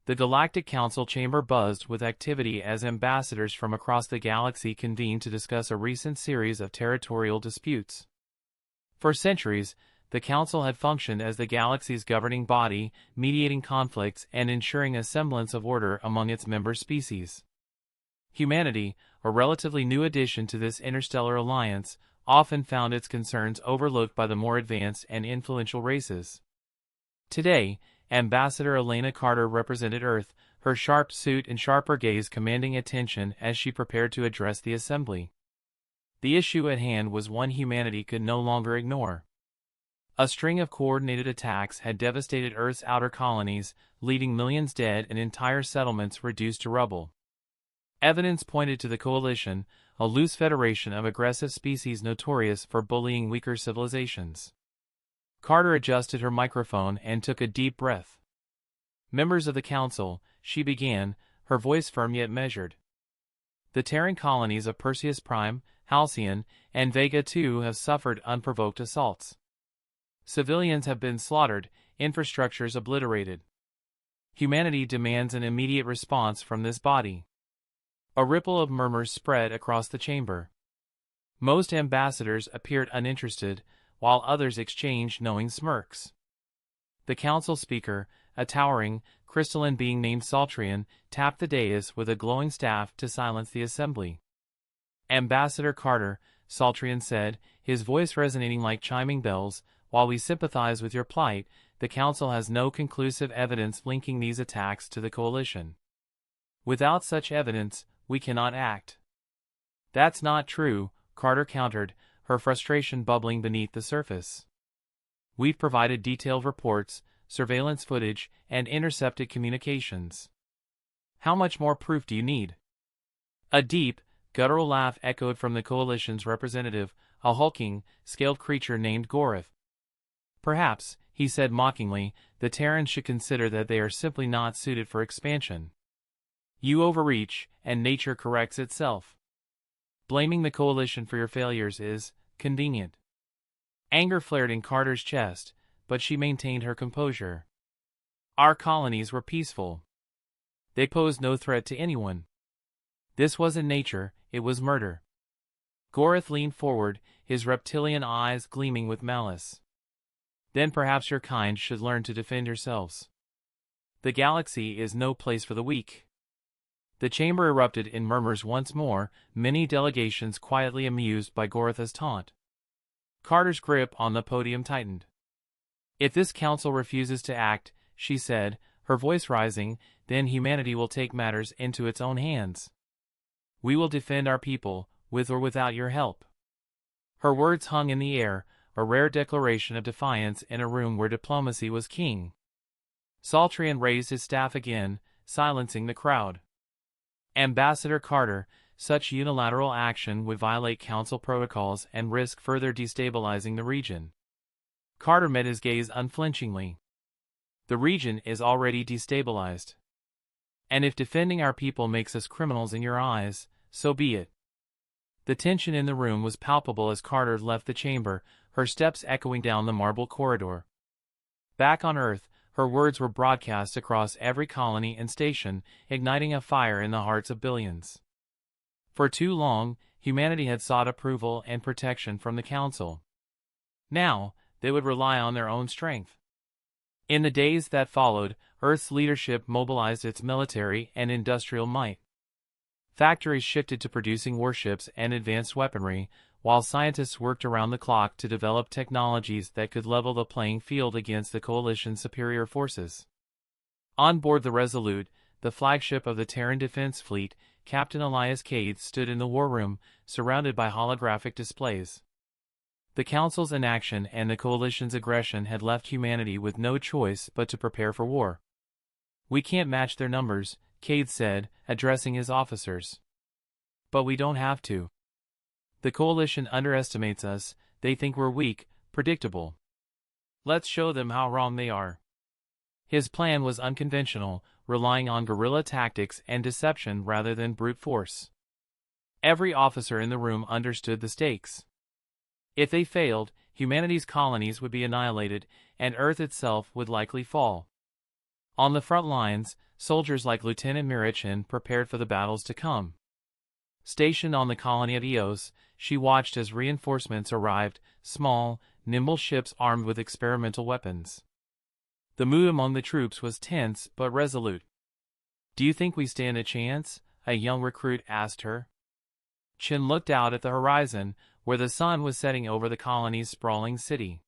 The Galactic Council chamber buzzed with activity as ambassadors from across the galaxy convened to discuss a recent series of territorial disputes. For centuries, the Council had functioned as the galaxy's governing body, mediating conflicts and ensuring a semblance of order among its member species. Humanity, a relatively new addition to this interstellar alliance, often found its concerns overlooked by the more advanced and influential races. Today, Ambassador Elena Carter represented Earth, her sharp suit and sharper gaze commanding attention as she prepared to address the assembly. The issue at hand was one humanity could no longer ignore. A string of coordinated attacks had devastated Earth's outer colonies, leaving millions dead and entire settlements reduced to rubble. Evidence pointed to the Coalition, a loose federation of aggressive species notorious for bullying weaker civilizations. Carter adjusted her microphone and took a deep breath. "Members of the Council," she began, her voice firm yet measured. "The Terran colonies of Perseus Prime, Halcyon, and Vega II have suffered unprovoked assaults. Civilians have been slaughtered, infrastructures obliterated. Humanity demands an immediate response from this body." A ripple of murmurs spread across the chamber. Most ambassadors appeared uninterested, while others exchanged knowing smirks. The council speaker, a towering, crystalline being named Saltrian, tapped the dais with a glowing staff to silence the assembly. "Ambassador Carter," Saltrian said, his voice resonating like chiming bells, "while we sympathize with your plight, the Council has no conclusive evidence linking these attacks to the Coalition. Without such evidence, we cannot act." "That's not true," Carter countered, her frustration bubbling beneath the surface. "We've provided detailed reports, surveillance footage, and intercepted communications. How much more proof do you need?" A deep, guttural laugh echoed from the Coalition's representative, a hulking, scaled creature named Gorath. "Perhaps," he said mockingly, "the Terrans should consider that they are simply not suited for expansion. You overreach, and nature corrects itself. Blaming the Coalition for your failures is convenient." Anger flared in Carter's chest, but she maintained her composure. "Our colonies were peaceful. They posed no threat to anyone. This wasn't nature, it was murder." Gorath leaned forward, his reptilian eyes gleaming with malice. "Then perhaps your kind should learn to defend yourselves. The galaxy is no place for the weak." The chamber erupted in murmurs once more, many delegations quietly amused by Gorath's taunt. Carter's grip on the podium tightened. "If this council refuses to act," she said, her voice rising, "then humanity will take matters into its own hands. We will defend our people, with or without your help." Her words hung in the air, a rare declaration of defiance in a room where diplomacy was king. Saltrian raised his staff again, silencing the crowd. "Ambassador Carter, such unilateral action would violate Council protocols and risk further destabilizing the region." Carter met his gaze unflinchingly. "The region is already destabilized. And if defending our people makes us criminals in your eyes, so be it." The tension in the room was palpable as Carter left the chamber, her steps echoing down the marble corridor. Back on Earth, her words were broadcast across every colony and station, igniting a fire in the hearts of billions. For too long, humanity had sought approval and protection from the Council. Now, they would rely on their own strength. In the days that followed, Earth's leadership mobilized its military and industrial might. Factories shifted to producing warships and advanced weaponry, while scientists worked around the clock to develop technologies that could level the playing field against the Coalition's superior forces. On board the Resolute, the flagship of the Terran Defense Fleet, Captain Elias Cade stood in the war room, surrounded by holographic displays. The Council's inaction and the Coalition's aggression had left humanity with no choice but to prepare for war. "We can't match their numbers," Cade said, addressing his officers. "But we don't have to. The Coalition underestimates us, they think we're weak, predictable. Let's show them how wrong they are." His plan was unconventional, relying on guerrilla tactics and deception rather than brute force. Every officer in the room understood the stakes. If they failed, humanity's colonies would be annihilated, and Earth itself would likely fall. On the front lines, soldiers like Lieutenant Mirachin prepared for the battles to come. Stationed on the colony of Eos, she watched as reinforcements arrived, small, nimble ships armed with experimental weapons. The mood among the troops was tense but resolute. "Do you think we stand a chance?" a young recruit asked her. Chin looked out at the horizon, where the sun was setting over the colony's sprawling city.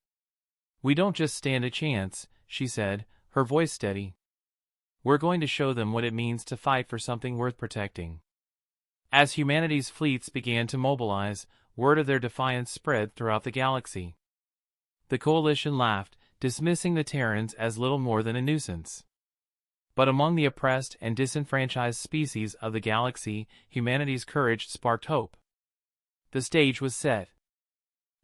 "We don't just stand a chance," she said, her voice steady. "We're going to show them what it means to fight for something worth protecting." As humanity's fleets began to mobilize, word of their defiance spread throughout the galaxy. The coalition laughed, dismissing the Terrans as little more than a nuisance. But among the oppressed and disenfranchised species of the galaxy, humanity's courage sparked hope. The stage was set.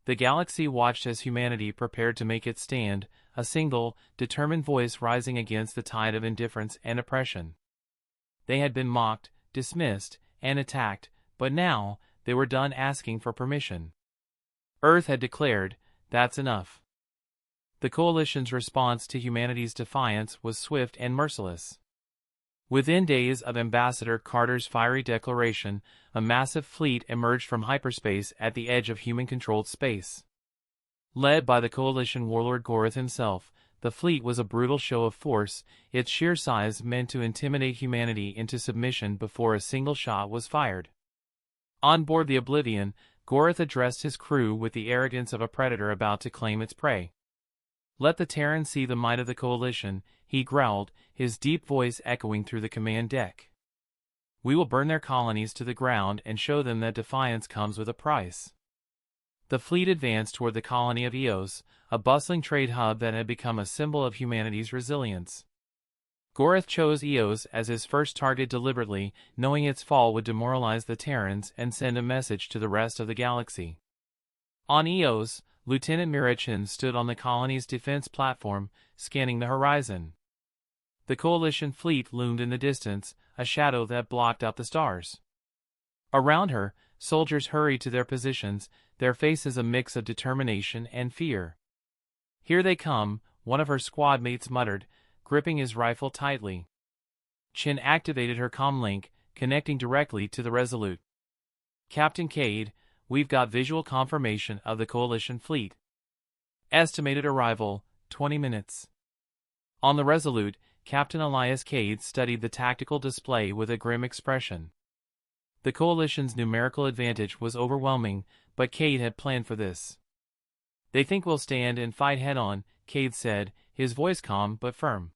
The galaxy watched as humanity prepared to make its stand, a single, determined voice rising against the tide of indifference and oppression. They had been mocked, dismissed, and attacked, but now, they were done asking for permission. Earth had declared, "That's enough." The coalition's response to humanity's defiance was swift and merciless. Within days of Ambassador Carter's fiery declaration, a massive fleet emerged from hyperspace at the edge of human-controlled space. Led by the coalition warlord Gorath himself, the fleet was a brutal show of force, its sheer size meant to intimidate humanity into submission before a single shot was fired. On board the Oblivion, Gorath addressed his crew with the arrogance of a predator about to claim its prey. "Let the Terrans see the might of the coalition," he growled, his deep voice echoing through the command deck. "We will burn their colonies to the ground and show them that defiance comes with a price." The fleet advanced toward the colony of Eos, a bustling trade hub that had become a symbol of humanity's resilience. Gorath chose Eos as his first target deliberately, knowing its fall would demoralize the Terrans and send a message to the rest of the galaxy. On Eos, Lieutenant Mirachin stood on the colony's defense platform, scanning the horizon. The coalition fleet loomed in the distance, a shadow that blocked out the stars. Around her, soldiers hurried to their positions, their faces a mix of determination and fear. "Here they come," one of her squad mates muttered, gripping his rifle tightly. Chin activated her comlink, connecting directly to the Resolute. "Captain Cade, we've got visual confirmation of the coalition fleet. Estimated arrival, 20 minutes. On the Resolute, Captain Elias Cade studied the tactical display with a grim expression. The coalition's numerical advantage was overwhelming, but Cade had planned for this. "They think we'll stand and fight head-on," Cade said, his voice calm but firm.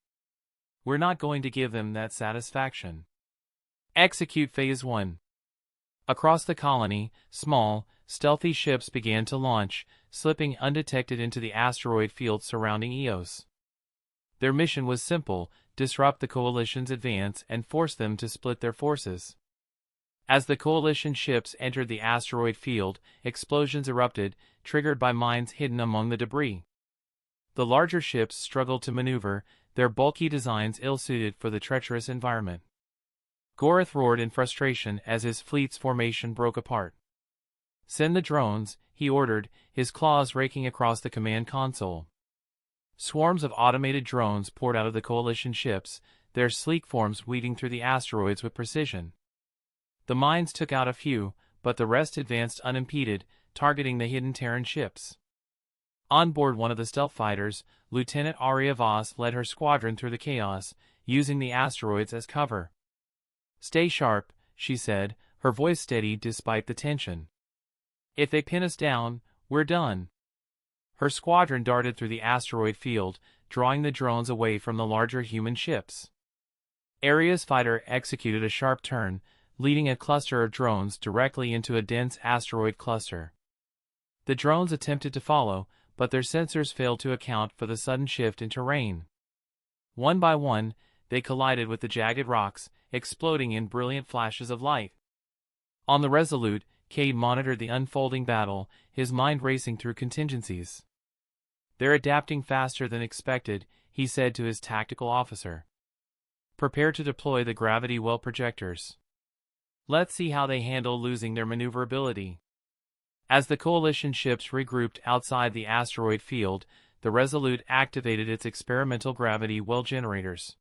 "We're not going to give them that satisfaction. Execute Phase 1. Across the colony, small, stealthy ships began to launch, slipping undetected into the asteroid field surrounding Eos. Their mission was simple: disrupt the coalition's advance and force them to split their forces. As the coalition ships entered the asteroid field, explosions erupted, triggered by mines hidden among the debris. The larger ships struggled to maneuver, their bulky designs ill-suited for the treacherous environment. Gorath roared in frustration as his fleet's formation broke apart. "Send the drones," he ordered, his claws raking across the command console. Swarms of automated drones poured out of the coalition ships, their sleek forms weaving through the asteroids with precision. The mines took out a few, but the rest advanced unimpeded, targeting the hidden Terran ships. On board one of the stealth fighters, Lieutenant Aria Voss led her squadron through the chaos, using the asteroids as cover. "Stay sharp," she said, her voice steady despite the tension. "If they pin us down, we're done." Her squadron darted through the asteroid field, drawing the drones away from the larger human ships. Aria's fighter executed a sharp turn, leading a cluster of drones directly into a dense asteroid cluster. The drones attempted to follow, but their sensors failed to account for the sudden shift in terrain. One by one, they collided with the jagged rocks, exploding in brilliant flashes of light. On the Resolute, Cade monitored the unfolding battle, his mind racing through contingencies. "They're adapting faster than expected," he said to his tactical officer. "Prepare to deploy the gravity well projectors. Let's see how they handle losing their maneuverability." As the coalition ships regrouped outside the asteroid field, the Resolute activated its experimental gravity well generators.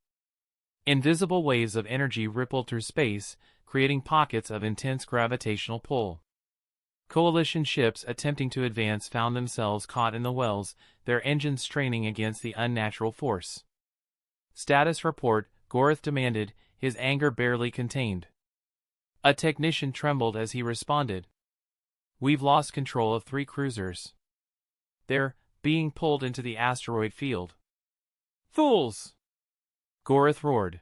Invisible waves of energy rippled through space, creating pockets of intense gravitational pull. Coalition ships attempting to advance found themselves caught in the wells, their engines straining against the unnatural force. "Status report," Gorth demanded, his anger barely contained. A technician trembled as he responded. "We've lost control of 3 cruisers. They're being pulled into the asteroid field." "Fools!" Gorth roared.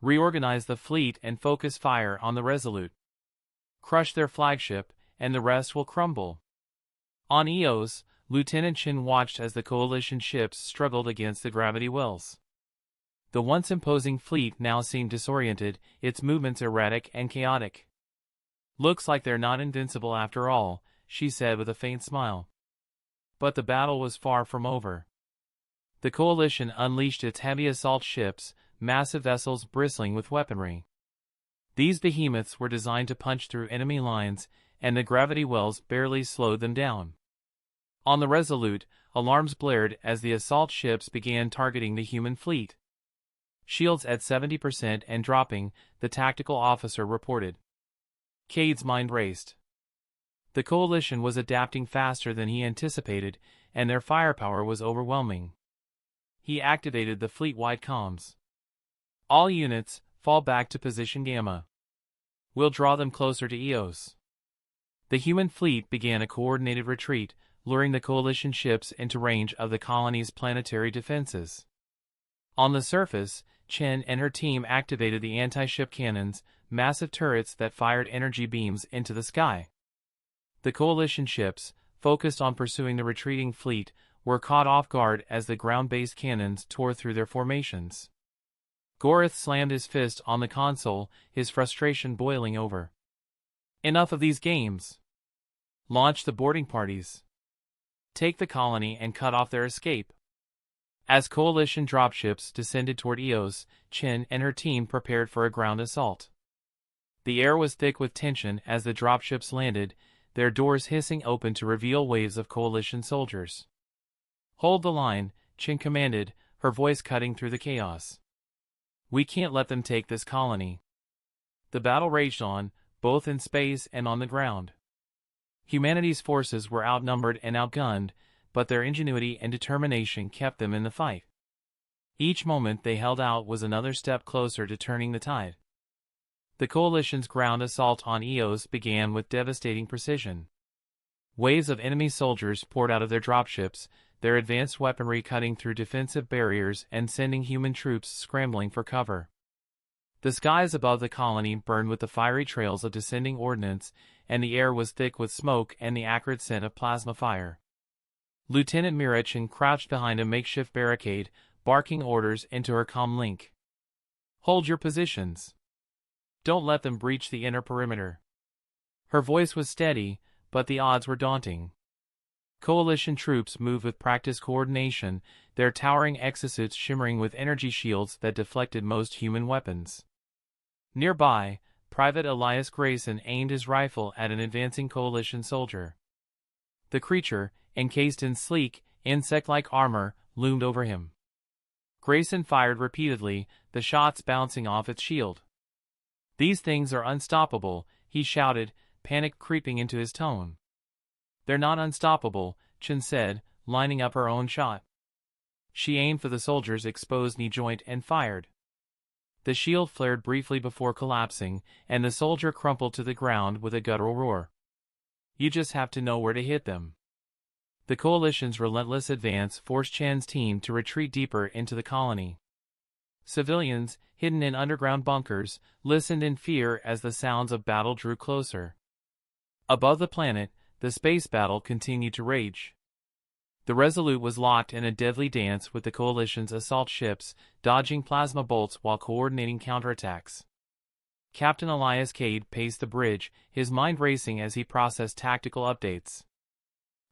"Reorganize the fleet and focus fire on the Resolute. Crush their flagship, and the rest will crumble." On Eos, Lieutenant Chen watched as the Coalition ships struggled against the gravity wells. The once imposing fleet now seemed disoriented, its movements erratic and chaotic. "Looks like they're not invincible after all," she said with a faint smile. But the battle was far from over. The Coalition unleashed its heavy assault ships, massive vessels bristling with weaponry. These behemoths were designed to punch through enemy lines, and the gravity wells barely slowed them down. On the Resolute, alarms blared as the assault ships began targeting the human fleet. "Shields at 70% and dropping," the tactical officer reported. Cade's mind raced. The Coalition was adapting faster than he anticipated, and their firepower was overwhelming. He activated the fleet-wide comms. "All units, fall back to position Gamma. We'll draw them closer to Eos." The human fleet began a coordinated retreat, luring the Coalition ships into range of the colony's planetary defenses. On the surface, Chen and her team activated the anti-ship cannons, massive turrets that fired energy beams into the sky. The Coalition ships, focused on pursuing the retreating fleet, were caught off guard as the ground-based cannons tore through their formations. Gorth slammed his fist on the console, his frustration boiling over. "Enough of these games. Launch the boarding parties. Take the colony and cut off their escape." As Coalition dropships descended toward Eos, Chen and her team prepared for a ground assault. The air was thick with tension as the dropships landed, their doors hissing open to reveal waves of Coalition soldiers. "Hold the line," Chen commanded, her voice cutting through the chaos. "We can't let them take this colony." The battle raged on, both in space and on the ground. Humanity's forces were outnumbered and outgunned, but their ingenuity and determination kept them in the fight. Each moment they held out was another step closer to turning the tide. The Coalition's ground assault on Eos began with devastating precision. Waves of enemy soldiers poured out of their dropships, their advanced weaponry cutting through defensive barriers and sending human troops scrambling for cover. The skies above the colony burned with the fiery trails of descending ordnance, and the air was thick with smoke and the acrid scent of plasma fire. Lieutenant Mirachin crouched behind a makeshift barricade, barking orders into her comm link. "Hold your positions. Don't let them breach the inner perimeter." Her voice was steady, but the odds were daunting. Coalition troops moved with practiced coordination, their towering exosuits shimmering with energy shields that deflected most human weapons. Nearby, Private Elias Grayson aimed his rifle at an advancing Coalition soldier. The creature, encased in sleek, insect-like armor, loomed over him. Grayson fired repeatedly, the shots bouncing off its shield. "These things are unstoppable," he shouted, panic creeping into his tone. "They're not unstoppable," Chen said, lining up her own shot. She aimed for the soldier's exposed knee joint and fired. The shield flared briefly before collapsing, and the soldier crumpled to the ground with a guttural roar. "You just have to know where to hit them." The Coalition's relentless advance forced Chen's team to retreat deeper into the colony. Civilians, hidden in underground bunkers, listened in fear as the sounds of battle drew closer. Above the planet, the space battle continued to rage. The Resolute was locked in a deadly dance with the Coalition's assault ships, dodging plasma bolts while coordinating counterattacks. Captain Elias Cade paced the bridge, his mind racing as he processed tactical updates.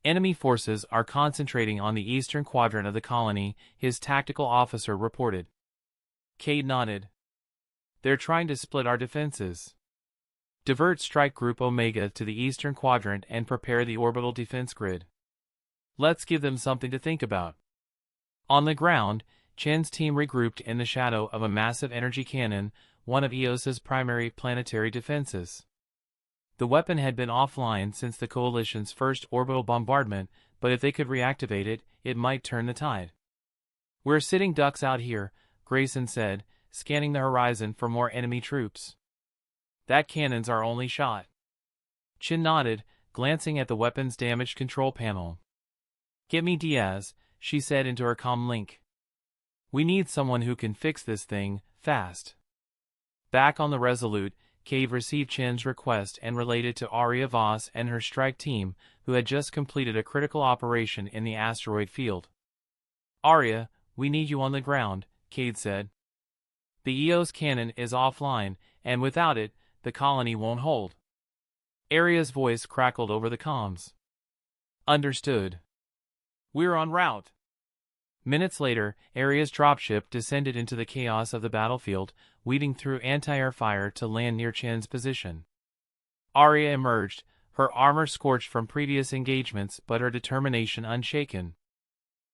"Enemy forces are concentrating on the eastern quadrant of the colony," his tactical officer reported. Cade nodded. "They're trying to split our defenses. Divert Strike Group Omega to the eastern quadrant and prepare the orbital defense grid. Let's give them something to think about." On the ground, Chen's team regrouped in the shadow of a massive energy cannon, one of EOS's primary planetary defenses. The weapon had been offline since the Coalition's first orbital bombardment, but if they could reactivate it, it might turn the tide. "We're sitting ducks out here," Grayson said, scanning the horizon for more enemy troops. "That cannon's our only shot." Chen nodded, glancing at the weapon's damaged control panel. "Get me Diaz," she said into her comm link. "We need someone who can fix this thing, fast." Back on the Resolute, Cave received Chen's request and relayed it to Aria Voss and her strike team, who had just completed a critical operation in the asteroid field. "Aria, we need you on the ground," Cade said. "The EOS cannon is offline, and without it, the colony won't hold." Aria's voice crackled over the comms. "Understood. We're en route." Minutes later, Aria's dropship descended into the chaos of the battlefield, weaving through anti-air fire to land near Chen's position. Aria emerged, her armor scorched from previous engagements but her determination unshaken.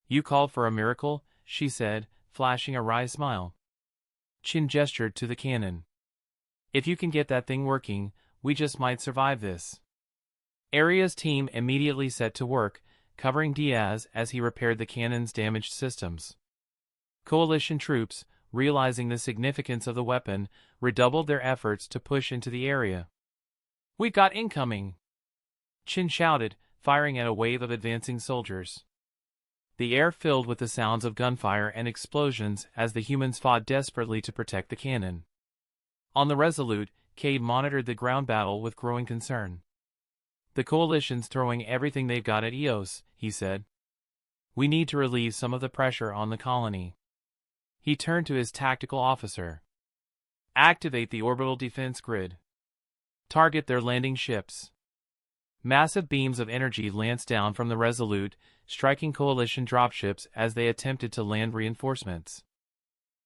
"You called for a miracle," she said, flashing a wry smile. Chen gestured to the cannon. "If you can get that thing working, we just might survive this." Aria's team immediately set to work, covering Diaz as he repaired the cannon's damaged systems. Coalition troops, realizing the significance of the weapon, redoubled their efforts to push into the area. "We got incoming!" Chen shouted, firing at a wave of advancing soldiers. The air filled with the sounds of gunfire and explosions as the humans fought desperately to protect the cannon. On the Resolute, Cade monitored the ground battle with growing concern. "The Coalition's throwing everything they've got at EOS," he said. "We need to relieve some of the pressure on the colony." He turned to his tactical officer. "Activate the orbital defense grid. Target their landing ships." Massive beams of energy lanced down from the Resolute, striking Coalition dropships as they attempted to land reinforcements.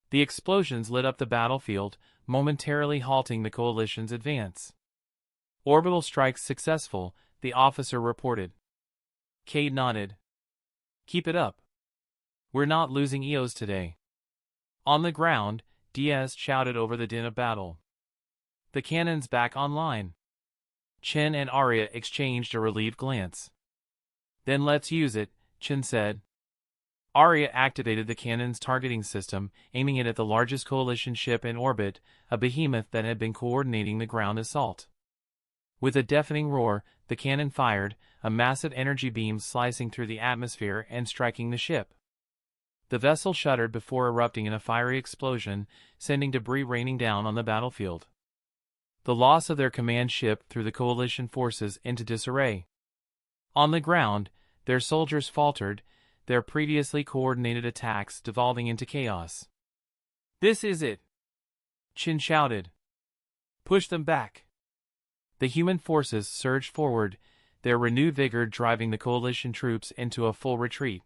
The explosions lit up the battlefield, momentarily halting the Coalition's advance. "Orbital strikes successful," the officer reported. Cade nodded. "Keep it up. We're not losing EOS today." On the ground, Diaz shouted over the din of battle. "The cannon's back online." Chen and Aria exchanged a relieved glance. "Then let's use it," Chen said. Aria activated the cannon's targeting system, aiming it at the largest Coalition ship in orbit, a behemoth that had been coordinating the ground assault. With a deafening roar, the cannon fired, a massive energy beam slicing through the atmosphere and striking the ship. The vessel shuddered before erupting in a fiery explosion, sending debris raining down on the battlefield. The loss of their command ship threw the Coalition forces into disarray. On the ground, their soldiers faltered, their previously coordinated attacks devolving into chaos. "This is it!" Chen shouted. "Push them back!" The human forces surged forward, their renewed vigor driving the Coalition troops into a full retreat.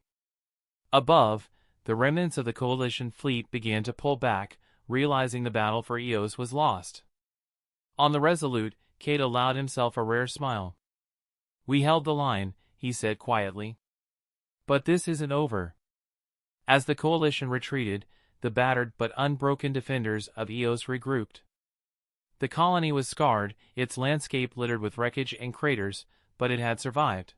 Above, the remnants of the Coalition fleet began to pull back, realizing the battle for EOS was lost. On the Resolute, Cade allowed himself a rare smile. "We held the line," he said quietly. "But this isn't over." As the Coalition retreated, the battered but unbroken defenders of EOS regrouped. The colony was scarred, its landscape littered with wreckage and craters, but it had survived.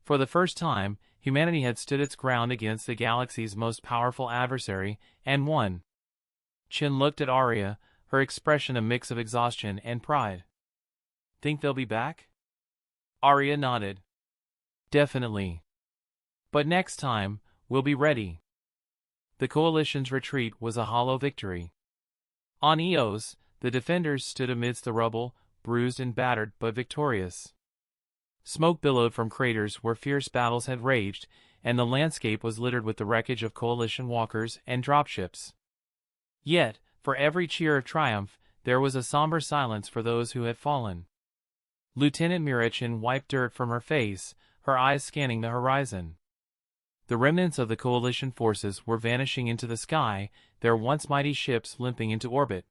For the first time, humanity had stood its ground against the galaxy's most powerful adversary, and won. Chen looked at Aria, her expression a mix of exhaustion and pride. "Think they'll be back?" Aria nodded. "Definitely. But next time, we'll be ready." The Coalition's retreat was a hollow victory. On EOS, the defenders stood amidst the rubble, bruised and battered but victorious. Smoke billowed from craters where fierce battles had raged, and the landscape was littered with the wreckage of Coalition walkers and dropships. Yet, for every cheer of triumph, there was a somber silence for those who had fallen. Lieutenant Mirachin wiped dirt from her face, her eyes scanning the horizon. The remnants of the Coalition forces were vanishing into the sky, their once mighty ships limping into orbit.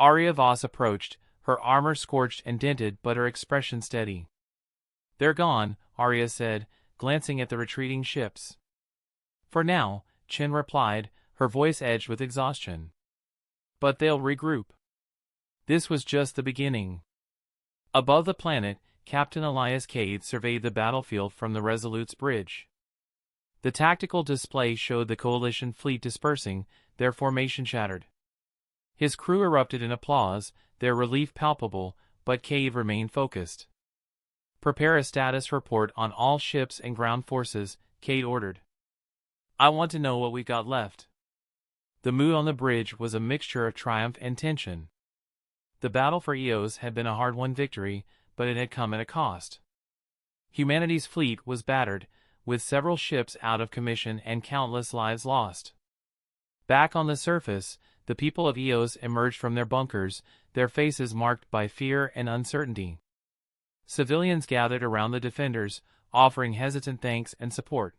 Aria Voss approached, her armor scorched and dented but her expression steady. "They're gone," Aria said, glancing at the retreating ships. "For now," Chen replied, her voice edged with exhaustion. But they'll regroup. This was just the beginning. Above the planet, Captain Elias Cade surveyed the battlefield from the Resolute's bridge. The tactical display showed the coalition fleet dispersing, their formation shattered. His crew erupted in applause, their relief palpable, but Cade remained focused. Prepare a status report on all ships and ground forces, Cade ordered. I want to know what we got left. The mood on the bridge was a mixture of triumph and tension. The battle for Eos had been a hard-won victory, but it had come at a cost. Humanity's fleet was battered, with several ships out of commission and countless lives lost. Back on the surface, the people of Eos emerged from their bunkers, their faces marked by fear and uncertainty. Civilians gathered around the defenders, offering hesitant thanks and support.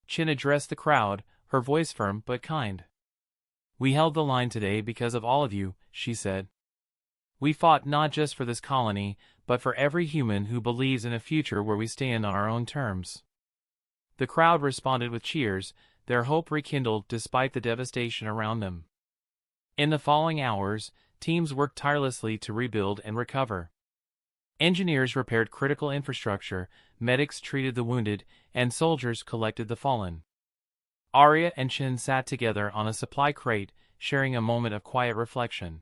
Chen addressed the crowd, her voice firm but kind. We held the line today because of all of you, she said. We fought not just for this colony, but for every human who believes in a future where we stand on our own terms. The crowd responded with cheers, their hope rekindled despite the devastation around them. In the following hours, teams worked tirelessly to rebuild and recover. Engineers repaired critical infrastructure, medics treated the wounded, and soldiers collected the fallen. Arya and Chen sat together on a supply crate, sharing a moment of quiet reflection.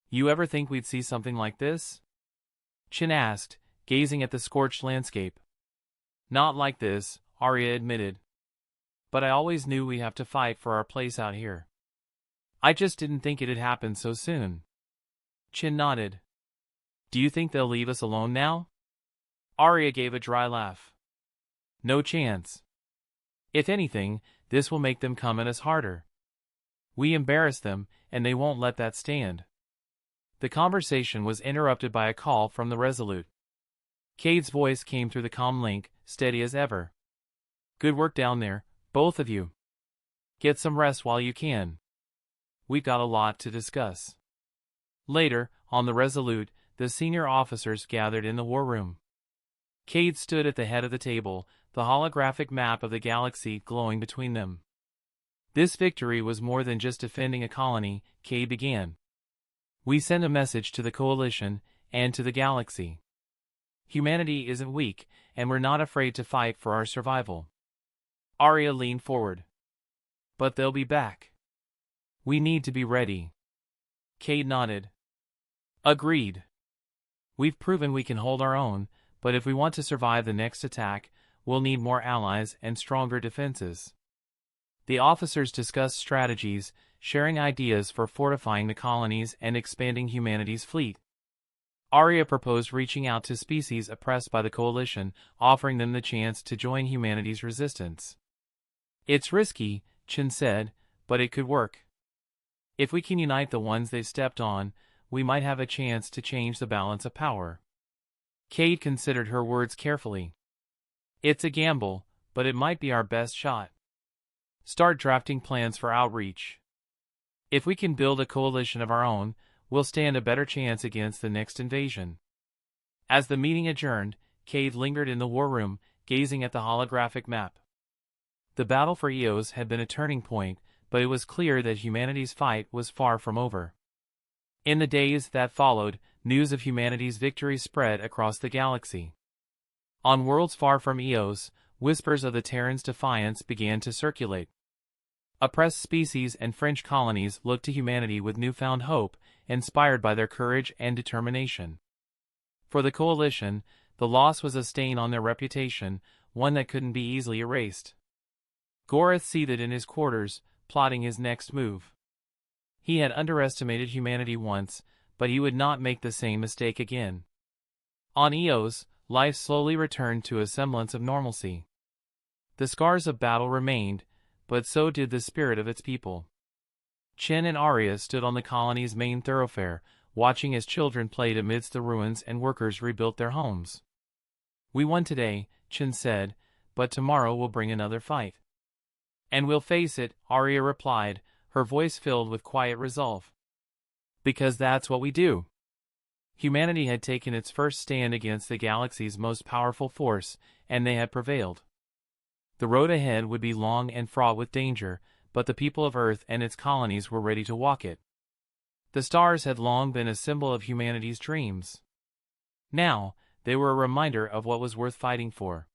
You ever think we'd see something like this? Chen asked, gazing at the scorched landscape. Not like this, Arya admitted. But I always knew we'd have to fight for our place out here. I just didn't think it'd happen so soon. Chen nodded. Do you think they'll leave us alone now? Arya gave a dry laugh. No chance. If anything, this will make them come at us harder. We embarrass them, and they won't let that stand. The conversation was interrupted by a call from the Resolute. Cade's voice came through the comm link, steady as ever. Good work down there, both of you. Get some rest while you can. We've got a lot to discuss. Later, on the Resolute, the senior officers gathered in the war room. Cade stood at the head of the table, the holographic map of the galaxy glowing between them. This victory was more than just defending a colony, Cade began. We send a message to the Coalition, and to the galaxy. Humanity isn't weak, and we're not afraid to fight for our survival. Arya leaned forward. But they'll be back. We need to be ready. Cade nodded. Agreed. We've proven we can hold our own, but if we want to survive the next attack, we'll need more allies and stronger defenses. The officers discussed strategies, sharing ideas for fortifying the colonies and expanding humanity's fleet. Arya proposed reaching out to species oppressed by the Coalition, offering them the chance to join humanity's resistance. It's risky, Chen said, but it could work. If we can unite the ones they've stepped on, we might have a chance to change the balance of power. Cade considered her words carefully. It's a gamble, but it might be our best shot. Start drafting plans for outreach. If we can build a coalition of our own, we'll stand a better chance against the next invasion. As the meeting adjourned, Cade lingered in the war room, gazing at the holographic map. The battle for Eos had been a turning point, but it was clear that humanity's fight was far from over. In the days that followed, news of humanity's victory spread across the galaxy. On worlds far from Eos, whispers of the Terran's defiance began to circulate. Oppressed species and French colonies looked to humanity with newfound hope, inspired by their courage and determination. For the Coalition, the loss was a stain on their reputation, one that couldn't be easily erased. Gorath seethed in his quarters, plotting his next move. He had underestimated humanity once, but he would not make the same mistake again. On Eos, life slowly returned to a semblance of normalcy. The scars of battle remained, but so did the spirit of its people. Chen and Arya stood on the colony's main thoroughfare, watching as children played amidst the ruins and workers rebuilt their homes. We won today, Chen said, but tomorrow will bring another fight. And we'll face it, Arya replied, her voice filled with quiet resolve. Because that's what we do. Humanity had taken its first stand against the galaxy's most powerful force, and they had prevailed. The road ahead would be long and fraught with danger, but the people of Earth and its colonies were ready to walk it. The stars had long been a symbol of humanity's dreams. Now, they were a reminder of what was worth fighting for.